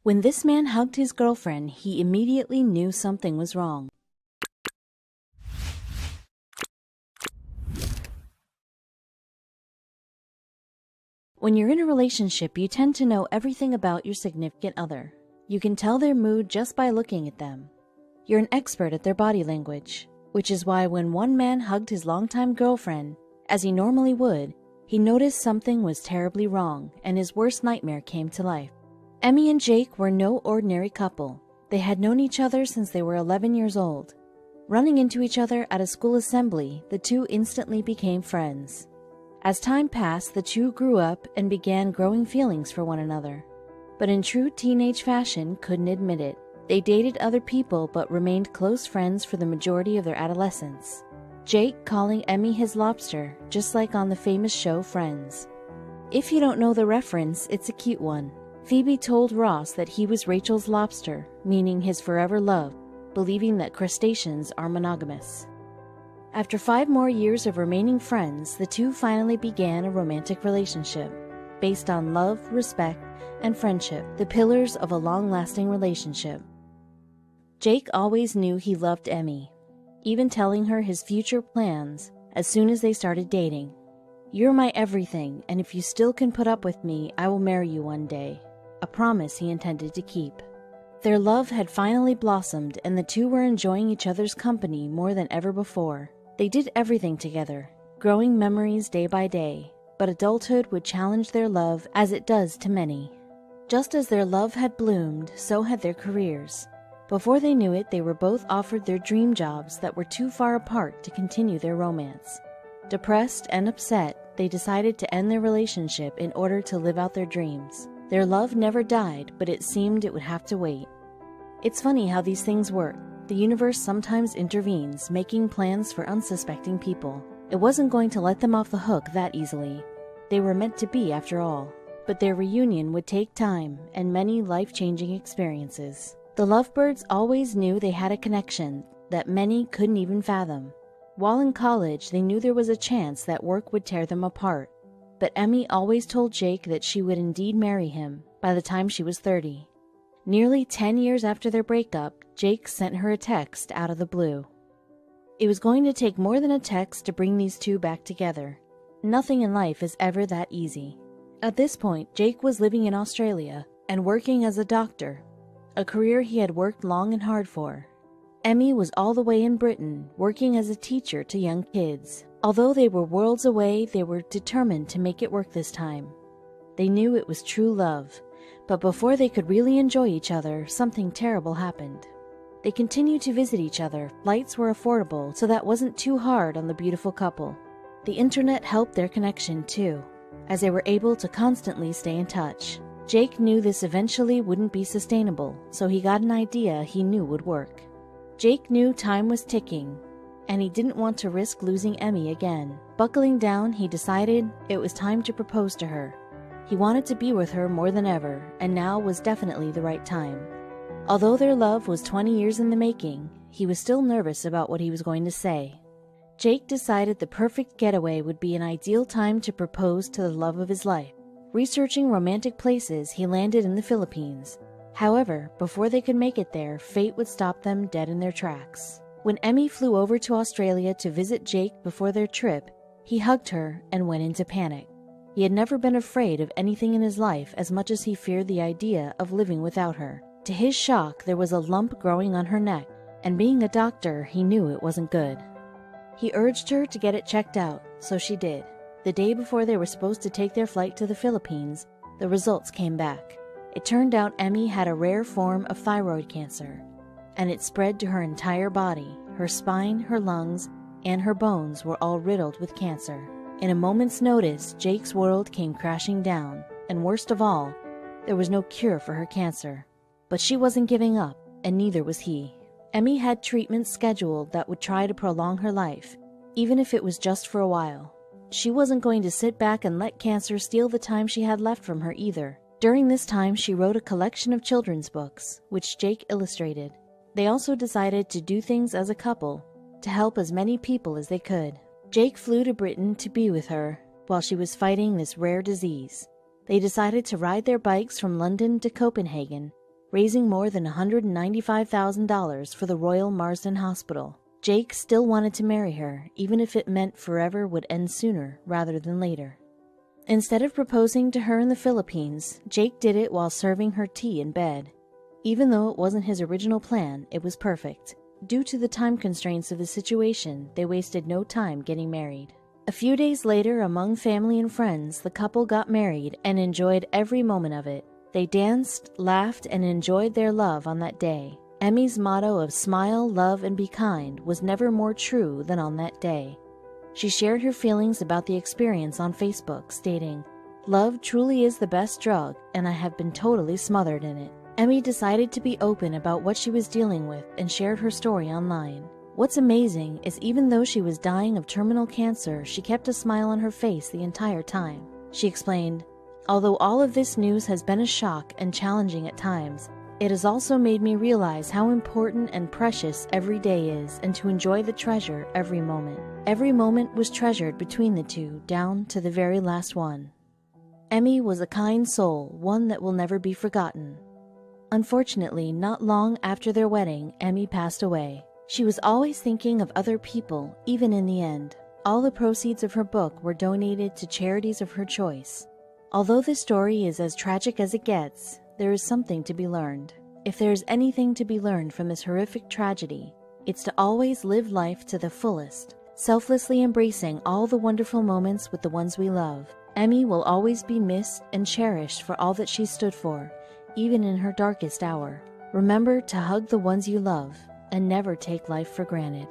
When this man hugged his girlfriend, he immediately knew something was wrong. When you're in a relationship, you tend to know everything about your significant other. You can tell their mood just by looking at them. You're an expert at their body language, which is why when one man hugged his longtime girlfriend, as he normally would, he noticed something was terribly wrong, and his worst nightmare came to life. Emmy and Jake were no ordinary couple. They had known each other since they were 11 years old. Running into each other at a school assembly, the two instantly became friends. As time passed, the two grew up and began growing feelings for one another. But in true teenage fashion, couldn't admit it. They dated other people but remained close friends for the majority of their adolescence. Jake calling Emmy his lobster, just like on the famous show Friends. If you don't know the reference, it's a cute one. Phoebe told Ross that he was Rachel's lobster, meaning his forever love, believing that crustaceans are monogamous. After 5 more years of remaining friends, the two finally began a romantic relationship, based on love, respect, and friendship, the pillars of a long-lasting relationship. Jake always knew he loved Emmy, even telling her his future plans as soon as they started dating. "You're my everything, and if you still can put up with me, I will marry you one day," a promise he intended to keep. Their love had finally blossomed, and the two were enjoying each other's company more than ever before. They did everything together, growing memories day by day, but adulthood would challenge their love as it does to many. Just as their love had bloomed, so had their careers. Before they knew it, they were both offered their dream jobs that were too far apart to continue their romance. Depressed and upset, they decided to end their relationship in order to live out their dreams. Their love never died, but it seemed it would have to wait. It's funny how these things work. The universe sometimes intervenes, making plans for unsuspecting people. It wasn't going to let them off the hook that easily. They were meant to be, after all. But their reunion would take time and many life-changing experiences. The Lovebirds always knew they had a connection that many couldn't even fathom. While in college, they knew there was a chance that work would tear them apart. But Emmy always told Jake that she would indeed marry him by the time she was 30. Nearly 10 years after their breakup, Jake sent her a text out of the blue. It was going to take more than a text to bring these two back together. Nothing in life is ever that easy. At this point, Jake was living in Australia and working as a doctor, a career he had worked long and hard for. Emmy was all the way in Britain, working as a teacher to young kids. Although they were worlds away, they were determined to make it work this time. They knew it was true love, but before they could really enjoy each other, something terrible happened. They continued to visit each other. Flights were affordable, so that wasn't too hard on the beautiful couple. The internet helped their connection too, as they were able to constantly stay in touch. Jake knew this eventually wouldn't be sustainable, so he got an idea he knew would work. Jake knew time was ticking, and he didn't want to risk losing Emmy again. Buckling down, he decided it was time to propose to her. He wanted to be with her more than ever, and now was definitely the right time. Although their love was 20 years in the making, he was still nervous about what he was going to say. Jake decided the perfect getaway would be an ideal time to propose to the love of his life. Researching romantic places, he landed in the Philippines. However, before they could make it there, fate would stop them dead in their tracks. When Emmy flew over to Australia to visit Jake before their trip, he hugged her and went into panic. He had never been afraid of anything in his life as much as he feared the idea of living without her. To his shock, there was a lump growing on her neck, and being a doctor, he knew it wasn't good. He urged her to get it checked out, so she did. The day before they were supposed to take their flight to the Philippines, the results came back. It turned out Emmy had a rare form of thyroid cancer, and it spread to her entire body. Her spine, her lungs, and her bones were all riddled with cancer. In a moment's notice, Jake's world came crashing down, and worst of all, there was no cure for her cancer. But she wasn't giving up, and neither was he. Emmy had treatments scheduled that would try to prolong her life, even if it was just for a while. She wasn't going to sit back and let cancer steal the time she had left from her either. During this time, she wrote a collection of children's books, which Jake illustrated. They also decided to do things as a couple, to help as many people as they could. Jake flew to Britain to be with her while she was fighting this rare disease. They decided to ride their bikes from London to Copenhagen raising more than $195,000 for the Royal Marsden Hospital. Jake still wanted to marry her, even if it meant forever would end sooner rather than later. Instead of proposing to her in the Philippines, Jake did it while serving her tea in bed. Even though it wasn't his original plan, it was perfect. Due to the time constraints of the situation, they wasted no time getting married. A few days later, among family and friends, the couple got married and enjoyed every moment of it. They danced, laughed, and enjoyed their love on that day. Emmy's motto of smile, love, and be kind was never more true than on that day. She shared her feelings about the experience on Facebook, stating, "Love truly is the best drug, and I have been totally smothered in it." Emmy decided to be open about what she was dealing with and shared her story online. What's amazing is even though she was dying of terminal cancer, she kept a smile on her face the entire time. She explained, "Although all of this news has been a shock and challenging at times, it has also made me realize how important and precious every day is and to enjoy the treasure every moment." Every moment was treasured between the two, down to the very last one. Emmy was a kind soul, one that will never be forgotten. Unfortunately, not long after their wedding, Emmy passed away. She was always thinking of other people, even in the end. All the proceeds of her book were donated to charities of her choice. Although this story is as tragic as it gets, there is something to be learned. If there is anything to be learned from this horrific tragedy, it's to always live life to the fullest, selflessly embracing all the wonderful moments with the ones we love. Emmy will always be missed and cherished for all that she stood for, even in her darkest hour. Remember to hug the ones you love and never take life for granted.